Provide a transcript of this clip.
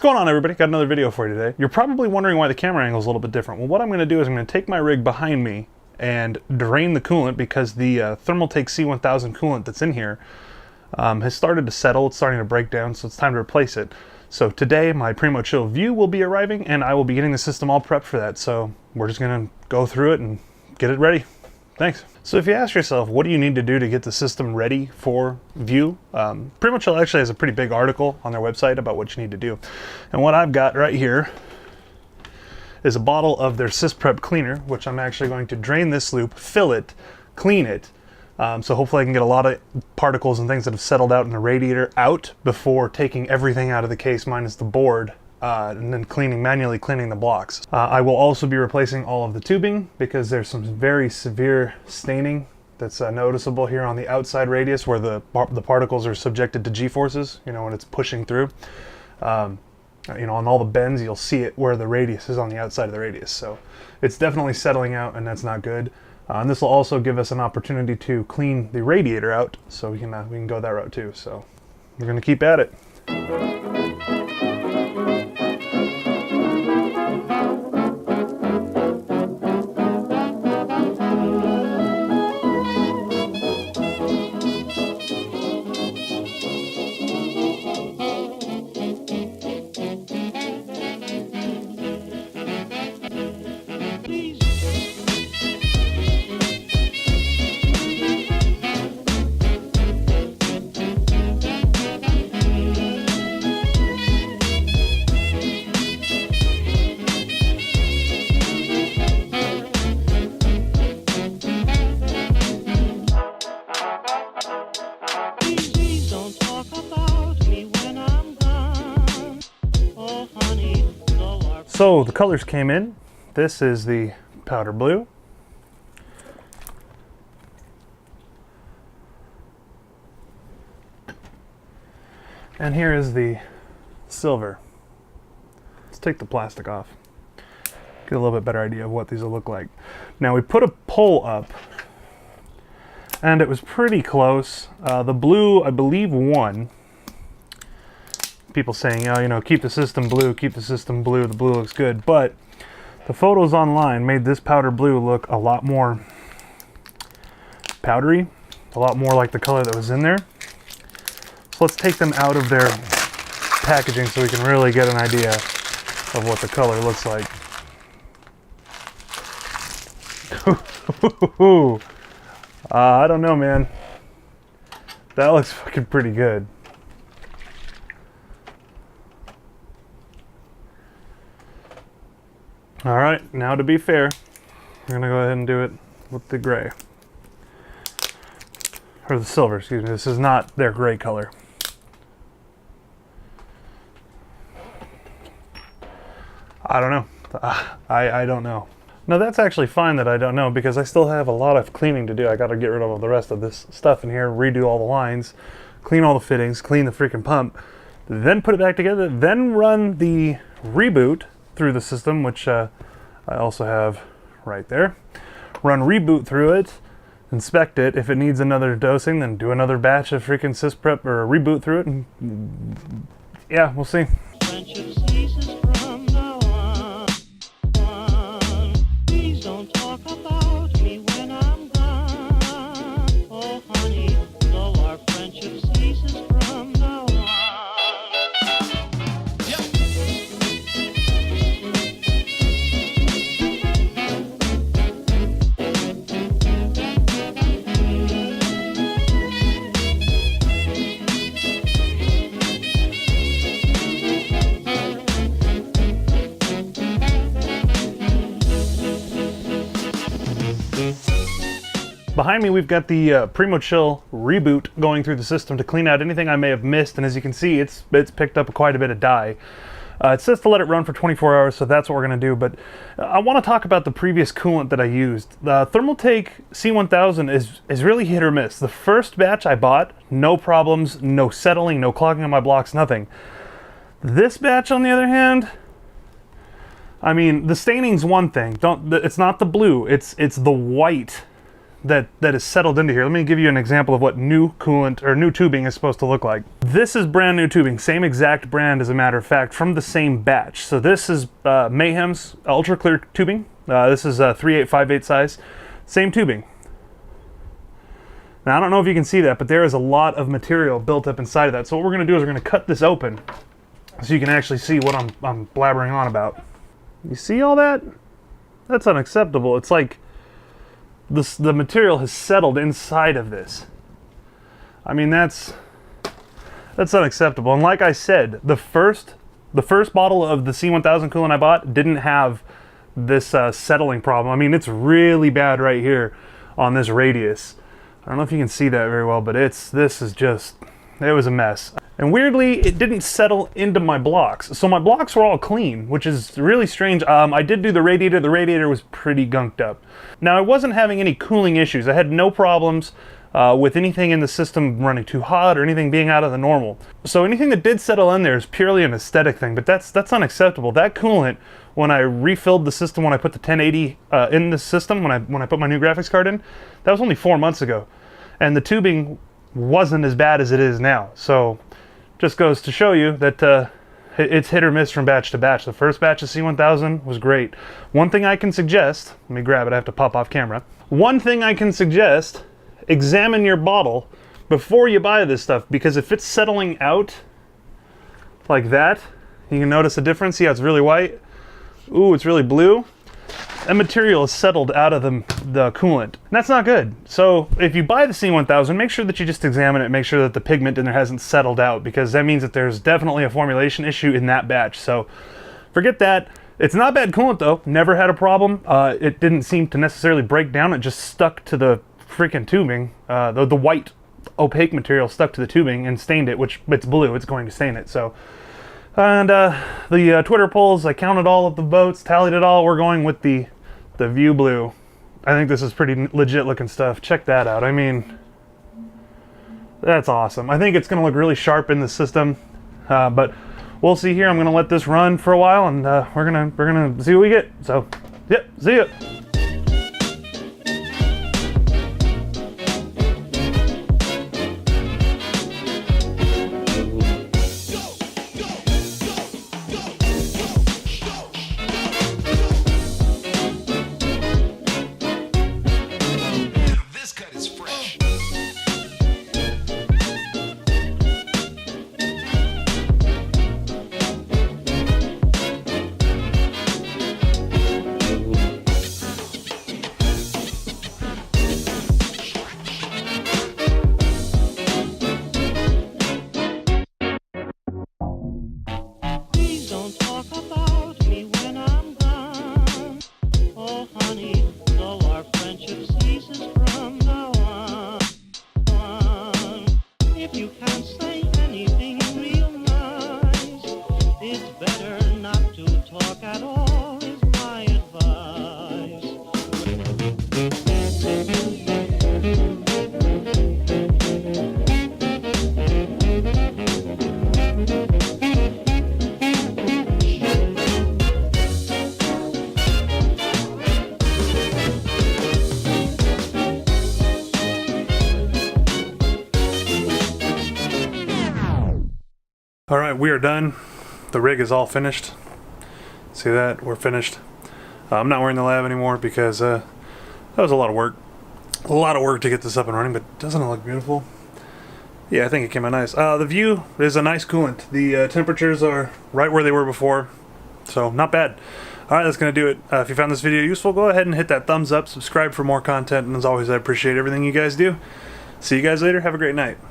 What's going on, everybody? Got another video for you today. You're probably wondering why the camera angle is a little bit different. Well, what I'm going to do is I'm going to take my rig behind me and drain the coolant because the Thermaltake C1000 coolant that's in here has started to settle. It's starting to break down, so it's time to replace it. So today my Primochill Vue will be arriving and I will be getting the system all prepped for that. So we're just going to go through it and get it ready. Thanks. So if you ask yourself, what do you need to do to get the system ready for Vue? Primochill actually has a pretty big article on their website about what you need to do. And what I've got right here is a bottle of their SysPrep cleaner, which I'm actually going to drain this loop, fill it, clean it. So hopefully I can get a lot of particles and things that have settled out in the radiator out before taking everything out of the case minus the board. And then manually cleaning the blocks. I will also be replacing all of the tubing because there's some very severe staining that's noticeable here on the outside radius where the particles are subjected to G-forces, you know, when it's pushing through. You know, on all the bends, you'll see it where the radius is on the outside of the radius. So it's definitely settling out and that's not good. And this will also give us an opportunity to clean the radiator out, so we can go that route too. So we're gonna keep at it. So the colors came in. This is the powder blue. And here is the silver. Let's take the plastic off. Get a little bit better idea of what these will look like. Now we put a poll up and it was pretty close. The blue, I believe, won. People saying, oh, you know, keep the system blue, keep the system blue, the blue looks good. But the photos online made this powder blue look a lot more powdery, a lot more like the color that was in there. So let's take them out of their packaging so we can really get an idea of what the color looks like. I don't know, man. That looks fucking pretty good. All right, now to be fair, we're gonna go ahead and do it with the gray. Or the silver, excuse me. This is not their gray color. I don't know. I don't know. No, that's actually fine that I don't know because I still have a lot of cleaning to do. I gotta get rid of all the rest of this stuff in here, redo all the lines, clean all the fittings, clean the freaking pump, then put it back together, then run the reboot through the system, which I also have right there. Run reboot through it, inspect it. If it needs another dosing, then do another batch of freaking SysPrep or reboot through it, and yeah, we'll see. Behind me, we've got the Primochill reboot going through the system to clean out anything I may have missed, and as you can see, it's picked up quite a bit of dye. It says to let it run for 24 hours, so that's what we're going to do, but I want to talk about the previous coolant that I used. The Thermaltake C1000 is really hit or miss. The first batch I bought, no problems, no settling, no clogging on my blocks, nothing. This batch, on the other hand, I mean, the staining's one thing. It's not the blue, it's the white that is settled into here. Let me give you an example of what new coolant or new tubing is supposed to look like. This is brand new tubing, same exact brand as a matter of fact, from the same batch. So this is Mayhem's ultra clear tubing. This is a 3858 size, same tubing. Now I don't know if you can see that, but there is a lot of material built up inside of that. So what we're going to do is we're going to cut this open so you can actually see what I'm blabbering on about. You see all that? That's unacceptable. It's like the material has settled inside of this. I mean, that's unacceptable. And like I said, the first bottle of the C1000 coolant I bought didn't have this settling problem. I mean, it's really bad right here on this radius. I don't know if you can see that very well, but it was a mess. And weirdly, it didn't settle into my blocks. So my blocks were all clean, which is really strange. I did do the radiator. The radiator was pretty gunked up. Now, I wasn't having any cooling issues. I had no problems with anything in the system running too hot or anything being out of the normal. So anything that did settle in there is purely an aesthetic thing, but that's unacceptable. That coolant, when I refilled the system, when I put the 1080 in the system, when I put my new graphics card in, that was only 4 months ago. And the tubing wasn't as bad as it is now. So just goes to show you that it's hit or miss from batch to batch. The first batch of C1000 was great. One thing I can suggest, let me grab it, I have to pop off camera. One thing I can suggest, examine your bottle before you buy this stuff, because if it's settling out like that, you can notice a difference. See how it's really white? Ooh, it's really blue. That material is settled out of the coolant. And that's not good. So if you buy the C1000, make sure that you just examine it, make sure that the pigment in there hasn't settled out, because that means that there's definitely a formulation issue in that batch. So forget that. It's not bad coolant though, never had a problem. It didn't seem to necessarily break down, it just stuck to the freaking tubing. The white opaque material stuck to the tubing and stained it, which it's blue, it's going to stain it. So. And the Twitter polls, I counted all of the votes, tallied it all. We're going with the Vue Blue. I think this is pretty legit looking stuff. Check that out. I mean, that's awesome. I think it's going to look really sharp in the system, but we'll see here. I'm going to let this run for a while, and we're gonna see what we get. So, yep, see ya. All right, we are done. The rig is all finished. See that? We're finished. I'm not wearing the lab anymore because that was a lot of work. A lot of work to get this up and running, but doesn't it look beautiful? Yeah, I think it came out nice. The Vue is a nice coolant. The temperatures are right where they were before, so not bad. All right, that's going to do it. If you found this video useful, go ahead and hit that thumbs up, subscribe for more content, and as always, I appreciate everything you guys do. See you guys later. Have a great night.